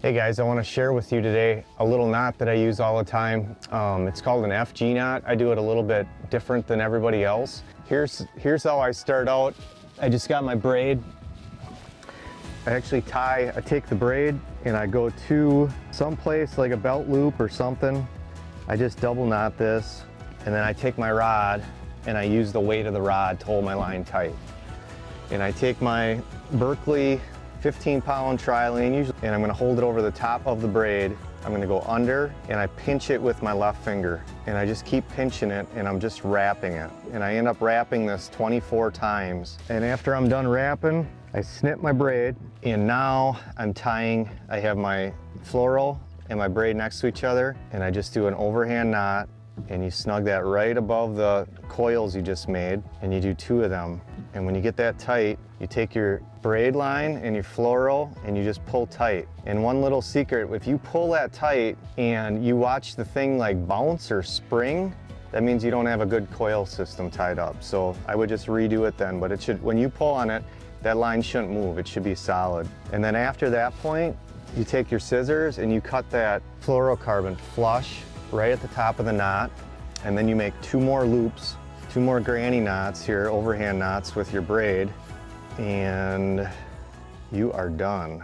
Hey guys, I want to share with you today a little knot that I use all the time. It's called an FG knot. I do it a little bit different than everybody else. Here's how I start out. I just got my braid. I take the braid and I go to some place like a belt loop or something. I just double knot this, and then I take my rod and I use the weight of the rod to hold my line tight. And I take my Berkley 15-pound trilene usually, and I'm going to hold it over the top of the braid. I'm going to go under and I pinch it with my left finger, and I just keep pinching it, and I'm just wrapping it, and I end up wrapping this 24 times. And after I'm done wrapping, I snip my braid, and now I'm tying. I have my floral and my braid next to each other, and I just do an overhand knot, and you snug that right above the coils you just made, and you do 2 of them. And when you get that tight, you take your braid line and your floral and you just pull tight. And one little secret, if you pull that tight and you watch the thing like bounce or spring, that means you don't have a good coil system tied up. So I would just redo it then, but it should, when you pull on it, that line shouldn't move, it should be solid. And then after that point, you take your scissors and you cut that fluorocarbon flush right at the top of the knot, and then you make 2 more loops, 2 more granny knots here, overhand knots with your braid, and you are done.